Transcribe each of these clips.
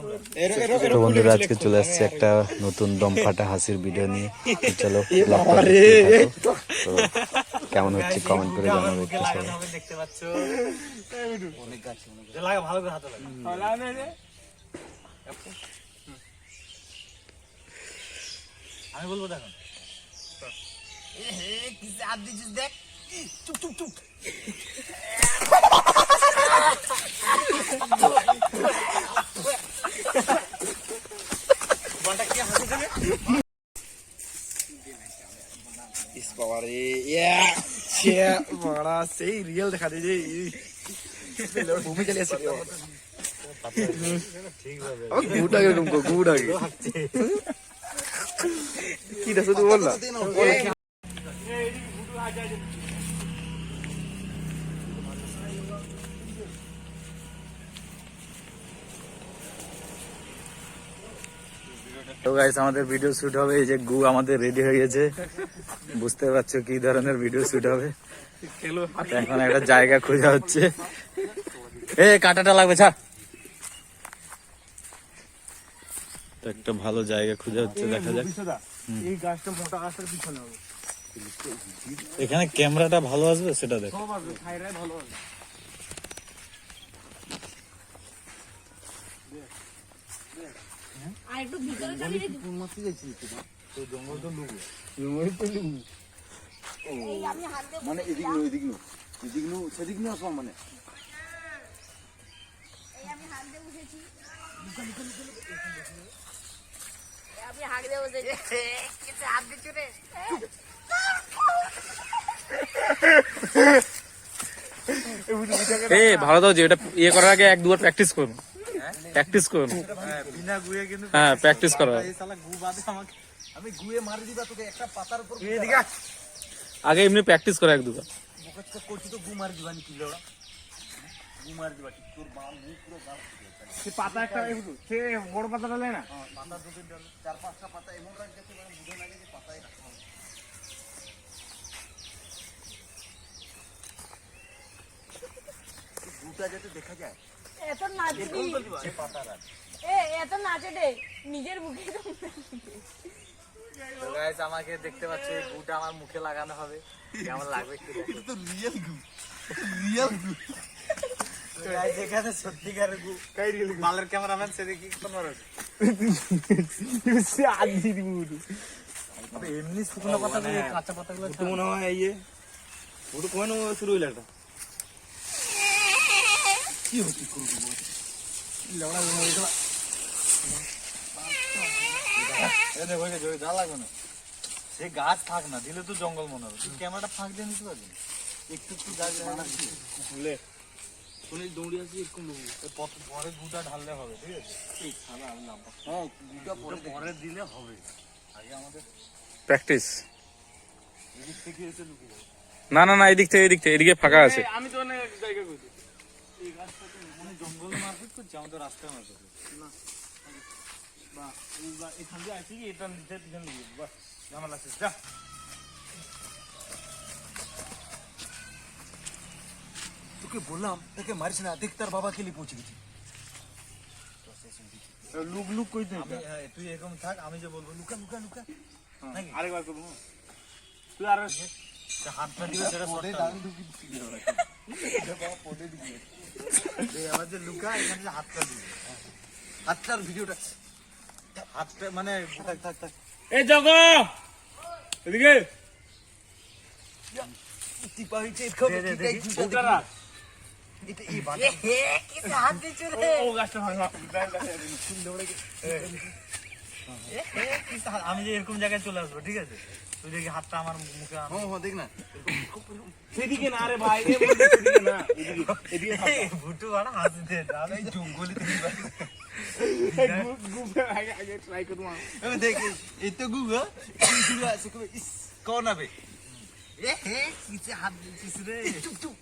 তো বন্ধুরা আজকে চলে আসছে একটা নতুন দম ফাটা হাসির ভিডিও নিয়ে। চলো তো কেমন হচ্ছে কমেন্ট করে জানাবো একটু সবাই। দেখতে পাচ্ছ অনেক গাছ লাগা ভালো করে হাতে লাগা। আমি বলবো দেখো কি হাত দিচ্ছিস দেখ চুপ চুপ চুপ। इस बार ये बड़ा सही रियल दिखा दीजिए भूमि चले सकते हो गुड आगे तुमको गुड आगे की दसो तू बोल ना তো গাইস আমাদের ভিডিও শুট হবে, এই যে গু আমাদের রেডি হয়ে গেছে, বুঝতে পারছো কি ধরনের ভিডিও শুট হবে। এখন একটা জায়গা খোঁজা হচ্ছে, এ কাঁটাটা লাগবে ছাড়। তো একটা ভালো জায়গা খোঁজা হচ্ছে, দেখা যাক। এই গাছটা মোটা গাছটার পিছনে হবে, এখানে ক্যামেরাটা ভালো আসবে সেটা দেখ। সব আসবে ছাইরাই ভালো আসবে। আর একটু ভিতরে যাবি রে মারতে যাচ্ছি তো জঙ্গল তো লুকু এই আমি হাত দিয়ে মানে এদিক সেদিক নু আসলাম মানে এই আমি হাত দিয়ে বসেছি আমি হাত দিয়ে বসেছি কিছু হাত দিচ্ছ রে এ ভালো দাও যে এটা ইয়ে করার আগে এক দুবার প্র্যাকটিস করুন, প্র্যাকটিস করুন। বিনা গুয়ে কিন্তু হ্যাঁ প্র্যাকটিস করো, এই শালা গু বাদে আমাকে আমি গুয়ে মারি দিবা তোকে একটা পাতার উপর আগে এমনি প্র্যাকটিস করো এক দুবার। বকচক করছি তো গু মারি দিবা নি কি লড়া গু মারি দিবা ঠিক তোর বাম মুখ পুরো গাল সে পাতা একটা সে বড় পাতাটা নেয় না পাতা দুটো ডাল চার পাঁচটা পাতা এমন রাখ যাতে মানে বুঝে লাগে যে পাতাই রাখা হবে। গুটা যাতে দেখা যায় এত নাচবি সে পাতা রাখ। এত নাচে দে নিজের মুখে তো তো গাইস আমাকে দেখতে পাচ্ছ এই গুটা আমার মুখে লাগানো হবে, কেমন লাগবে একটু দেখো। এটা তো রিয়েল গু তো গাইস এখানে সত্যিকারের গু কাই রিয়েল গু মালের ক্যামেরাম্যান সেদিকে কি কোন মারো সে আদি দিবুডু আবে এমনি শুকনো পাতাগুলো কাঁচা পাতাগুলো তো মনে হয় এই ওটা কোন শুরু হইল এটা কি হচ্ছে করব লড়া লড়া এ দেখো এই যে যা লাগবে না সে গাছ থাক না দিলে তো জঙ্গল মনে হবে, তুই ক্যামেরাটা ফাঁক দিয়ে নিতে পারবি একটু একটু গাছ লাগাচ্ছি খুলে কোনে দৌড়ি আসি এরকম লোক পরে গুটা ঢাললে হবে, ঠিক আছে? এই শালা আল্লাহ হ্যাঁ গুটা পরে দিলে হবে, আগে আমাদের প্র্যাকটিস এদিক থেকে এসে লুকিয়ে যাবে। না না না, এদিক থেকে এদিকে ফাঁকা আছে। আমি তো অনেক জায়গা কইছি এই গাছটা তো মানে জঙ্গল মারপিট করছে, আমাদের রাস্তায় মারপিট করছে না বা এখান দিয়ে আসি কি এটা নিচে দিন বাস ঝামেলা শেষ যা তোকে বললাম তাকে মারিস না, দেখ তার বাবা খেলি পৌঁছে গেছি। লুক লুক কই দে তুই এরকম থাক, আমি যে বলবো লুকা লুকা লুকা নাকি আরেকবার করব তুই আর হাতটা দিবে সেটা পড়ে আবার যে লুকা এখানে যে হাতটা দিবে, হাতটার ভিডিওটা হাতটা মানে থাক থাক থাক এই জগো এদিকে টিপা হইছে এরকম ওটারা এটা এই বাটা কি হাত দিচ্ছ রে ও গাছটা হয় না আমি যে এরকম জায়গায় চলে আসবো, ঠিক আছে? তুই দেখি হাতটা আমার মুখে আনো। হ্যাঁ দেখ না সেদিকে না রে ভাই এদিকে না এদিকে ভুটু বাড়া হাসি দে আমি জঙ্গলি থেকে আগে ট্রাই করব আমি দেখি এই তো গুগা গুগা আছে কবে ইস কোন হবে কিছে হাত দিছিস রে চুপ চুপ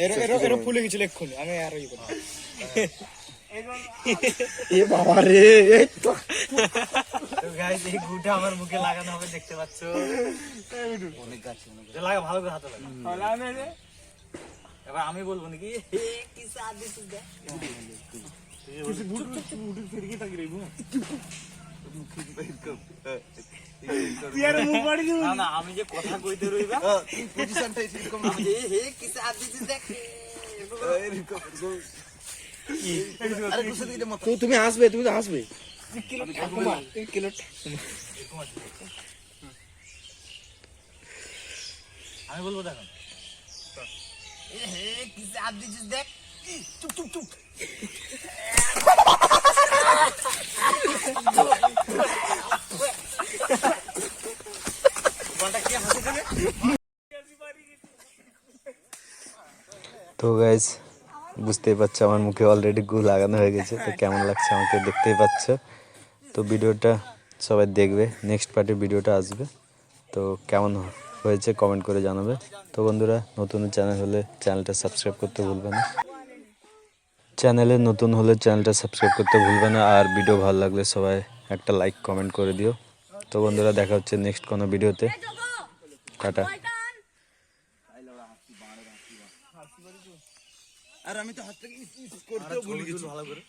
এর ফুলে গেছিল এক্ষুনি আমি আর ইয়ে করব এ বাবা রে এই তো গাইস এই গুটা আমার মুখে লাগানো হবে, দেখতে পাচ্ছ অনেক গাছ লাগা ভালো করে হাতে লাগা লাগানো রে এবার আমি বলবো নাকি হে কি সাথ দিছিস দেখ না না আমি যে কথা কইতে রইবা পজিশনটা এরকম আমি যে হে কি সাথ দিছিস দেখ আরে গুছে দিতে মত তুমি হাসবে তুমি তো হাসবে আমি বলবো দেখো হে কি সাথ দিছিস দেখ চুপ চুপ চুপ তো গাইজ বুঝতেই পারছো আমার মুখে অলরেডি গু লাগানো হয়ে গেছে, তো কেমন লাগছে আমাকে দেখতেই পাচ্ছ। তো ভিডিওটা সবাই দেখবে, নেক্সট পার্টের ভিডিওটা আসবে, তো কেমন হয়েছে কমেন্ট করে জানাবে। তো বন্ধুরা, নতুন চ্যানেল হলে চ্যানেলটা সাবস্ক্রাইব করতে ভুলবে না, চ্যানেলটা সাবস্ক্রাইব করতে ভুলবে না। আর ভিডিও ভালো লাগলে সবাই একটা লাইক কমেন্ট করে দিও। তো বন্ধুরা, দেখা হচ্ছে নেক্সট কোনো ভিডিওতে। টাটা। আর আমি তো হাত থেকে করতেও ভুলে গেছি ভালো করে